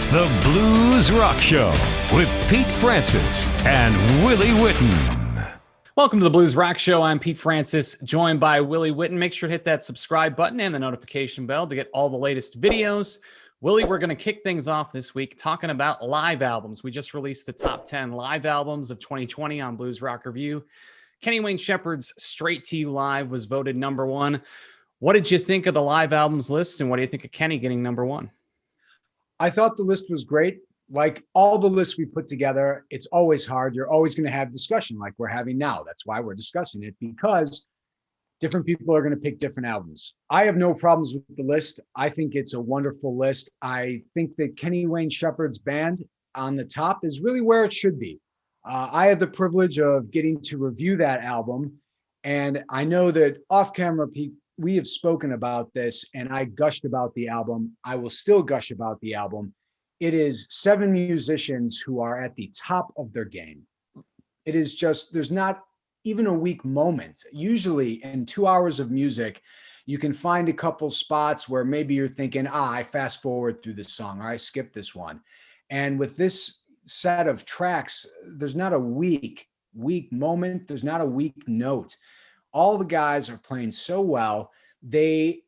It's the Blues Rock Show with Pete Francis and Willie Witten. Welcome to the Blues Rock Show. I'm Pete Francis, joined by Willie Witten. Make sure to hit that subscribe button and the notification bell to get all the latest videos. Willie, we're going to kick things off this week talking about live albums. We just released the top 10 live albums of 2020 on Blues Rock Review. Kenny Wayne Shepherd's Straight to You Live was voted number one. What did you think of the live albums list, and what do you think of Kenny getting number one? I thought the list was great. Like all the lists we put together, it's always hard. You're always going to have discussion like we're having now. That's why we're discussing it, because different people are going to pick different albums. I have no problems with the list. I think it's a wonderful list. I think that Kenny Wayne Shepherd's band on the top is really where it should be. I had the privilege of getting to review that album. And I know that off camera, Pete, we have spoken about this, and I gushed about the album. I will still gush about the album. It is 7 musicians who are at the top of their game. It is just, there's not even a weak moment. Usually in 2 hours of music, you can find a couple spots where maybe you're thinking, I fast forward through this song, or I skip this one. And with this set of tracks, there's not a weak moment. There's not a weak note. All the guys are playing so well. They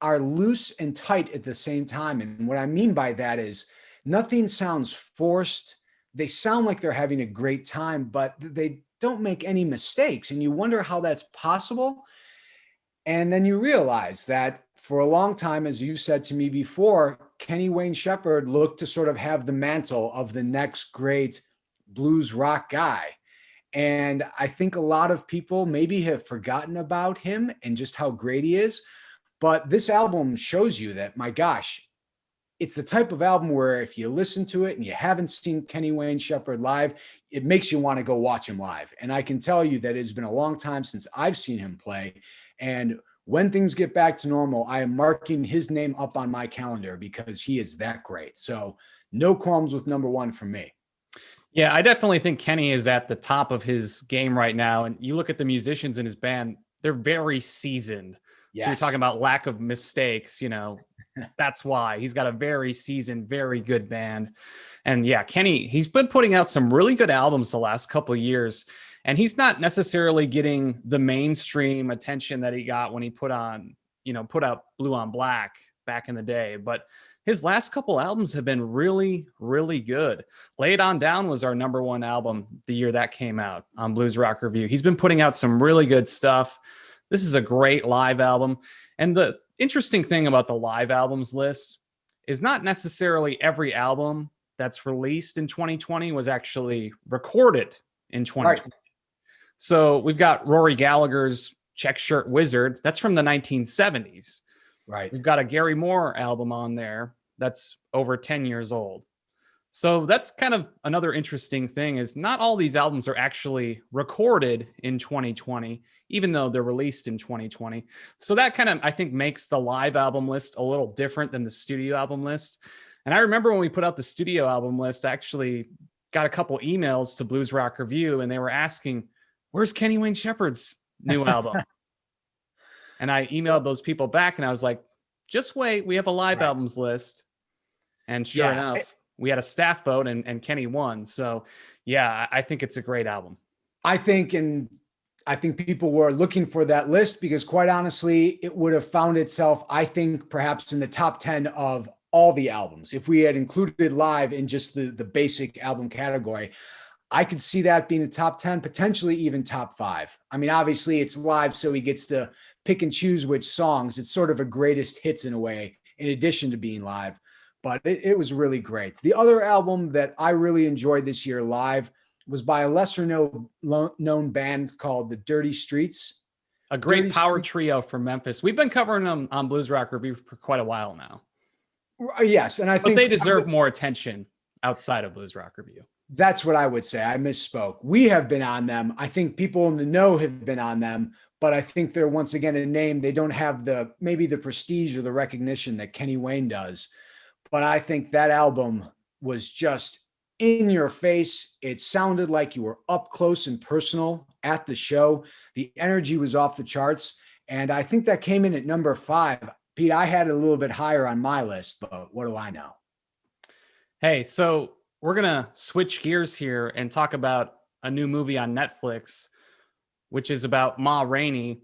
are loose and tight at the same time. And what I mean by that is nothing sounds forced. They sound like they're having a great time, but they don't make any mistakes. And you wonder how that's possible. And then you realize that for a long time, as you said to me before, Kenny Wayne Shepherd looked to sort of have the mantle of the next great blues rock guy. And I think a lot of people maybe have forgotten about him and just how great he is. But this album shows you that, my gosh, it's the type of album where if you listen to it and you haven't seen Kenny Wayne Shepherd live, it makes you want to go watch him live. And I can tell you that it's been a long time since I've seen him play. And when things get back to normal, I am marking his name up on my calendar because he is that great. So no qualms with number one for me. Yeah, I definitely think Kenny is at the top of his game right now. And you look at the musicians in his band, they're very seasoned. Yes. So you're talking about lack of mistakes, that's why he's got a very seasoned, very good band. And yeah, Kenny, he's been putting out some really good albums the last couple of years. And he's not necessarily getting the mainstream attention that he got when he put out Blue on Black back in the day. But his last couple albums have been really, really good. Lay It On Down was our number one album the year that came out on Blues Rock Review. He's been putting out some really good stuff. This is a great live album. And the interesting thing about the live albums list is not necessarily every album that's released in 2020 was actually recorded in 2020. Right. So we've got Rory Gallagher's Check Shirt Wizard. That's from the 1970s. Right. We've got a Gary Moore album on there that's over 10 years old. So that's kind of another interesting thing is not all these albums are actually recorded in 2020, even though they're released in 2020. So that kind of, I think, makes the live album list a little different than the studio album list. And I remember when we put out the studio album list, I actually got a couple emails to Blues Rock Review, and they were asking, where's Kenny Wayne Shepherd's new album? And I emailed those people back, and I was like, just wait, we have a live albums list. And sure enough, we had a staff vote and Kenny won. So yeah, I think it's a great album. I think people were looking for that list because quite honestly, it would have found itself, I think, perhaps in the top 10 of all the albums. If we had included live in just the basic album category, I could see that being a top 10, potentially even top 5. I mean, obviously it's live, so he gets to pick and choose which songs. It's sort of a greatest hits in a way, in addition to being live. But it was really great. The other album that I really enjoyed this year live was by a lesser known band called the Dirty Streets. A great power trio from Memphis. We've been covering them on Blues Rock Review for quite a while now. Yes, and I think they deserve more attention outside of Blues Rock Review. That's what I would say. I misspoke. We have been on them. I think people in the know have been on them, but I think they're once again a name. They don't have maybe the prestige or the recognition that Kenny Wayne does. But I think that album was just in your face. It sounded like you were up close and personal at the show. The energy was off the charts. And I think that came in at number 5. Pete, I had it a little bit higher on my list, but what do I know? Hey, so we're gonna switch gears here and talk about a new movie on Netflix, which is about Ma Rainey.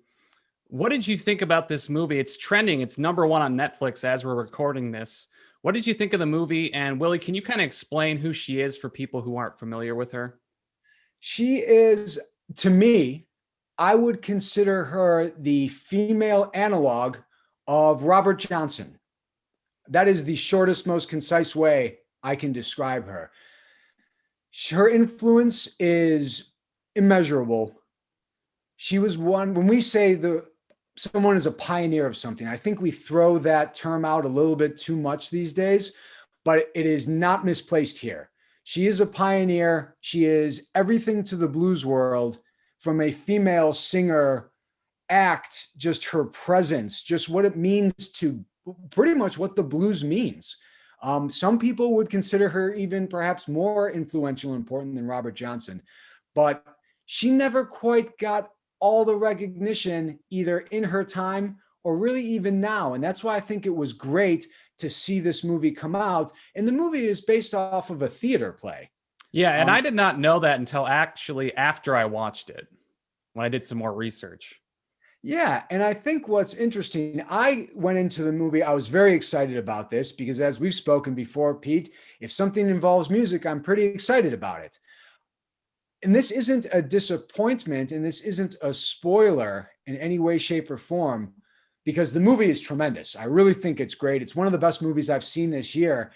What did you think about this movie? It's trending. It's number one on Netflix as we're recording this. What did you think of the movie? And Willie, can you kind of explain who she is for people who aren't familiar with her? She is, to me, I would consider her the female analog of Robert Johnson. That is the shortest, most concise way I can describe her. Her influence is immeasurable. She was one, when we say someone is a pioneer of something, I think we throw that term out a little bit too much these days, but it is not misplaced here. She is a pioneer. She is everything to the blues world from a female singer act, just her presence, just what it means to pretty much what the blues means. Some people would consider her even perhaps more influential and important than Robert Johnson, but she never quite got all the recognition either in her time or really even now. And that's why I think it was great to see this movie come out. And the movie is based off of a theater play. Yeah, and I did not know that until actually after I watched it, when I did some more research. Yeah, and I think what's interesting, I went into the movie, I was very excited about this because as we've spoken before, Pete, if something involves music, I'm pretty excited about it. And this isn't a disappointment and this isn't a spoiler in any way, shape, or form because the movie is tremendous. I really think it's great. It's one of the best movies I've seen this year.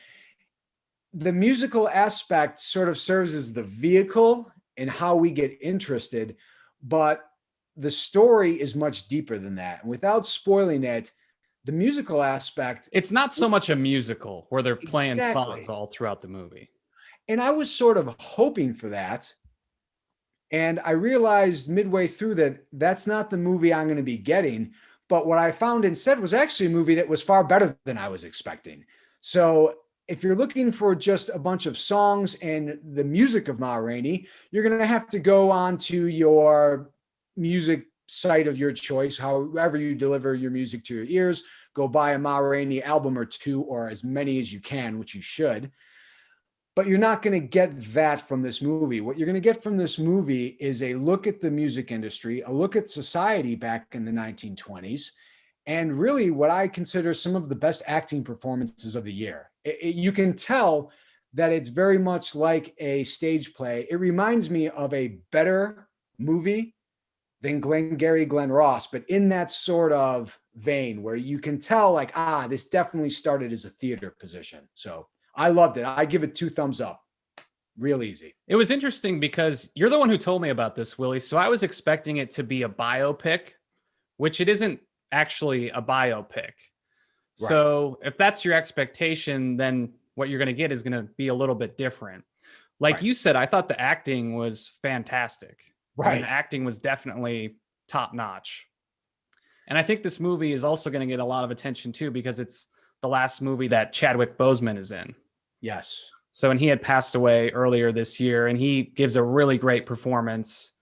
The musical aspect sort of serves as the vehicle in how we get interested, but the story is much deeper than that. And without spoiling it, the musical aspect. It's not so much a musical where they're playing Exactly. songs all throughout the movie. And I was sort of hoping for that. And I realized midway through that that's not the movie I'm going to be getting. But what I found instead was actually a movie that was far better than I was expecting. So if you're looking for just a bunch of songs and the music of Ma Rainey, you're going to have to go on to your music site of your choice, however you deliver your music to your ears. Go buy a Ma Rainey album or two, or as many as you can, which you should. But you're not going to get that from this movie. What you're going to get from this movie is a look at the music industry, a look at society back in the 1920s, and really what I consider some of the best acting performances of the year. You can tell that it's very much like a stage play. It reminds me of a better movie than Glengarry Glen Ross, but in that sort of vein where you can tell like, this definitely started as a theater position. So I loved it. I give it 2 thumbs up. Real easy. It was interesting because you're the one who told me about this, Willie. So I was expecting it to be a biopic, which it isn't actually a biopic. Right. So if that's your expectation, then what you're going to get is going to be a little bit different. Like right. You said, I thought the acting was fantastic. Right. And the acting was definitely top notch. And I think this movie is also going to get a lot of attention too, because it's the last movie that Chadwick Boseman is in. Yes. So, and he had passed away earlier this year, and he gives a really great performance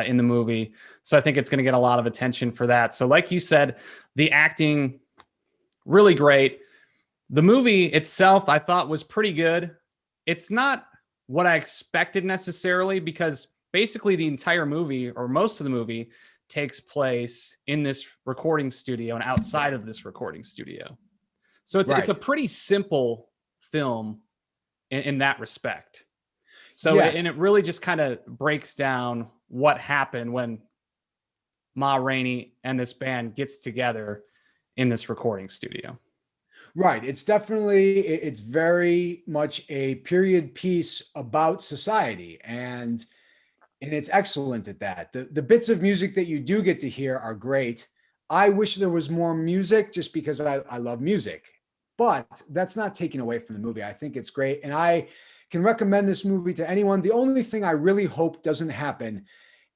in the movie. So I think it's going to get a lot of attention for that. So like you said, the acting, really great. The movie itself, I thought was pretty good. It's not what I expected necessarily, because basically the entire movie, or most of the movie, takes place in this recording studio and outside of this recording studio. So it's a pretty simple film in that respect. So yes. And it really just kind of breaks down what happened when Ma Rainey and this band gets together in this recording studio. Right. It's very much a period piece about society, and it's excellent at that. The bits of music that you do get to hear are great. I wish there was more music just because I love music, but that's not taken away from the movie. I think it's great. And I can recommend this movie to anyone. The only thing I really hope doesn't happen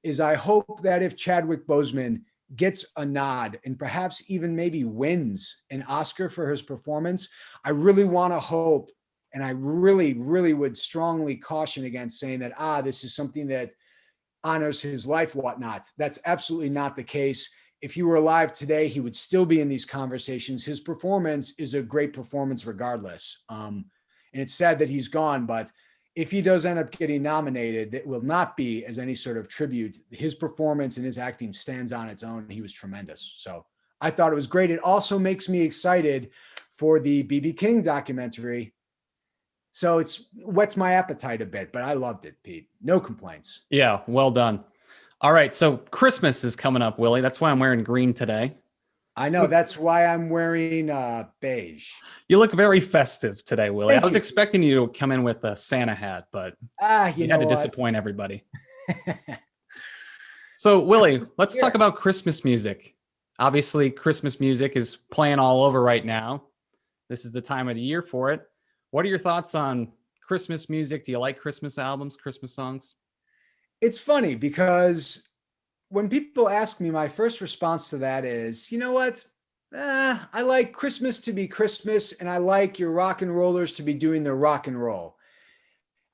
is I hope that if Chadwick Boseman gets a nod and perhaps even maybe wins an Oscar for his performance, I really want to hope, and I really, really would strongly caution against saying that, this is something that honors his life, whatnot. That's absolutely not the case. If he were alive today, he would still be in these conversations. His performance is a great performance regardless. And it's sad that he's gone, but if he does end up getting nominated, it will not be as any sort of tribute. His performance and his acting stands on its own. He was tremendous. So I thought it was great. It also makes me excited for the BB King documentary. So it's whets my appetite a bit, but I loved it, Pete. No complaints. Yeah, well done. All right, so Christmas is coming up, Willie. That's why I'm wearing green today. I know. That's why I'm wearing beige. You look very festive today, Willie. Thank I was you. expecting you to come in with a Santa hat, but you had to disappoint everybody. So, Willie, let's talk about Christmas music. Obviously, Christmas music is playing all over right now. This is the time of the year for it. What are your thoughts on Christmas music? Do you like Christmas albums, Christmas songs? It's funny because when people ask me, my first response to that is, you know what? I like Christmas to be Christmas, and I like your rock and rollers to be doing their rock and roll.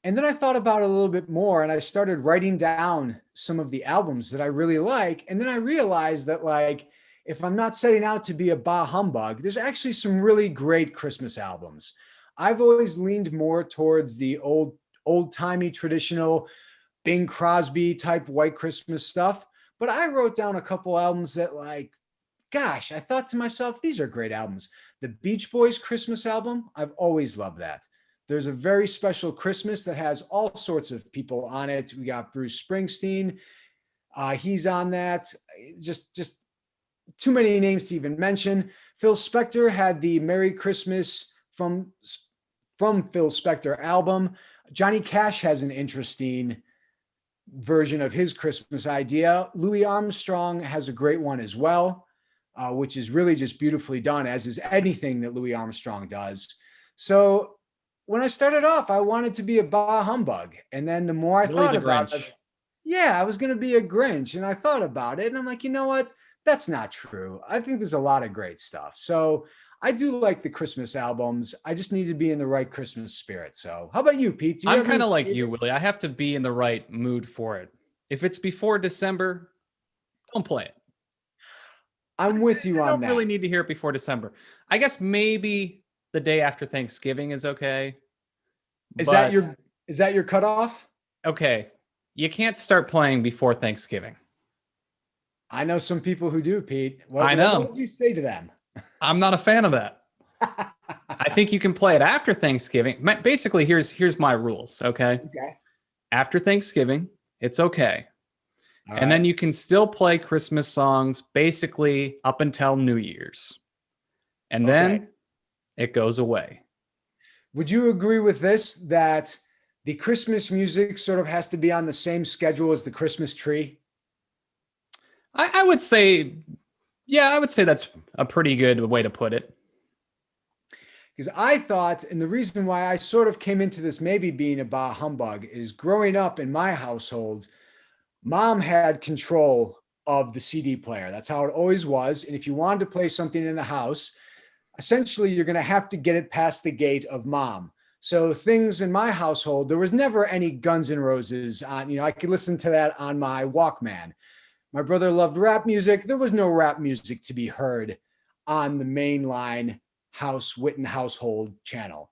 And then I thought about it a little bit more, and I started writing down some of the albums that I really like. And then I realized that, like, if I'm not setting out to be a bah humbug, there's actually some really great Christmas albums. I've always leaned more towards the old-timey traditional Bing Crosby type White Christmas stuff. But I wrote down a couple albums that, like, gosh, I thought to myself, these are great albums. The Beach Boys Christmas album, I've always loved that. There's a very special Christmas that has all sorts of people on it. We got Bruce Springsteen. He's on that. Just too many names to even mention. Phil Spector had the Merry Christmas from Phil Spector album. Johnny Cash has an interesting version of his Christmas idea. Louis Armstrong has a great one as well, which is really just beautifully done, as is anything that Louis Armstrong does. So when I started off, I wanted to be a bah humbug. And then the more I thought about it, I was going to be a Grinch. And I thought about it and I'm like, you know what? That's not true. I think there's a lot of great stuff. So I do like the Christmas albums. I just need to be in the right Christmas spirit. So how about you, Pete? I'm kind of like you, Willie. I have to be in the right mood for it. If it's before December, don't play it. I'm with you on that. I don't really need to hear it before December. I guess maybe the day after Thanksgiving is okay. Is that your cutoff? Okay. You can't start playing before Thanksgiving. I know some people who do, Pete. I know. What would you say to them? I'm not a fan of that. I think you can play it after Thanksgiving. Basically, here's my rules, okay? Okay. After Thanksgiving, it's okay. And then you can still play Christmas songs basically up until New Year's. And then it goes away. Would you agree with this, that the Christmas music sort of has to be on the same schedule as the Christmas tree? I would say, I would say that's a pretty good way to put it. Because I thought, and the reason why I sort of came into this maybe being a bah humbug is growing up in my household, Mom had control of the CD player. That's how it always was. And if you wanted to play something in the house, essentially you're going to have to get it past the gate of Mom. So things in my household, there was never any Guns N' Roses on, I could listen to that on my Walkman. My brother loved rap music. There was no rap music to be heard on the mainline Witten household channel.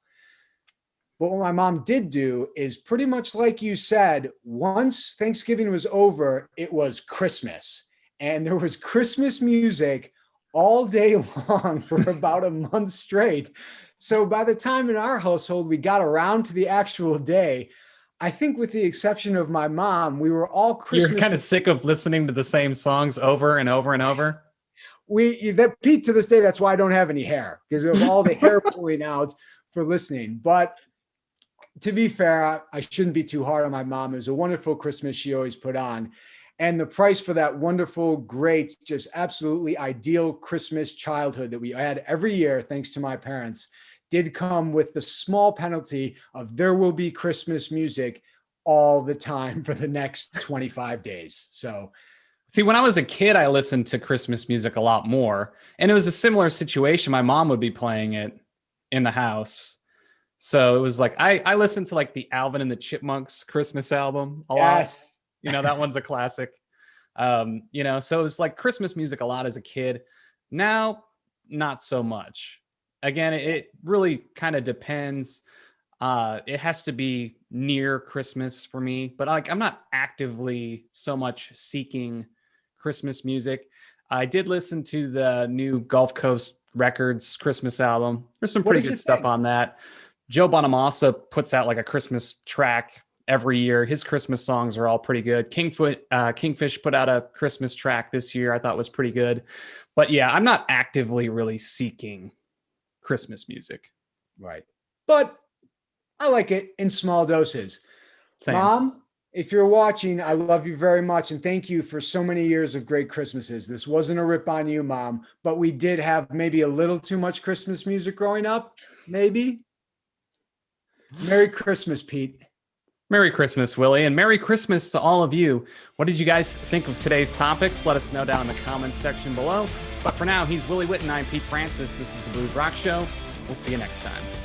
But what my mom did do is pretty much like you said, once Thanksgiving was over, it was Christmas. And there was Christmas music all day long for about a month straight. So by the time in our household we got around to the actual day, I think with the exception of my mom, we were all Christmas. You're kind of sick of listening to the same songs over and over and over. Pete, to this day, that's why I don't have any hair, because we have all the hair pulling out for listening. But to be fair, I shouldn't be too hard on my mom. It was a wonderful Christmas she always put on. And the price for that wonderful, great, just absolutely ideal Christmas childhood that we had every year, thanks to my parents, did come with the small penalty of there will be Christmas music all the time for the next 25 days. So, see, when I was a kid, I listened to Christmas music a lot more. And it was a similar situation. My mom would be playing it in the house. So it was like, I listened to like the Alvin and the Chipmunks Christmas album a lot. That one's a classic. So it was like Christmas music a lot as a kid. Now, not so much. Again, it really kind of depends. It has to be near Christmas for me, but like I'm not actively so much seeking Christmas music. I did listen to the new Gulf Coast Records Christmas album. There's some pretty good stuff on that. Joe Bonamassa puts out like a Christmas track every year. His Christmas songs are all pretty good. Kingfish put out a Christmas track this year I thought was pretty good. But yeah, I'm not actively really seeking Christmas music. Right. But I like it in small doses. Same. Mom, if you're watching, I love you very much. And thank you for so many years of great Christmases. This wasn't a rip on you, Mom, but we did have maybe a little too much Christmas music growing up. Maybe. Merry Christmas, Pete. Merry Christmas, Willie, and Merry Christmas to all of you. What did you guys think of today's topics? Let us know down in the comments section below. But for now, he's Willie Witten. I'm Pete Francis. This is the Blues Rock Show. We'll see you next time.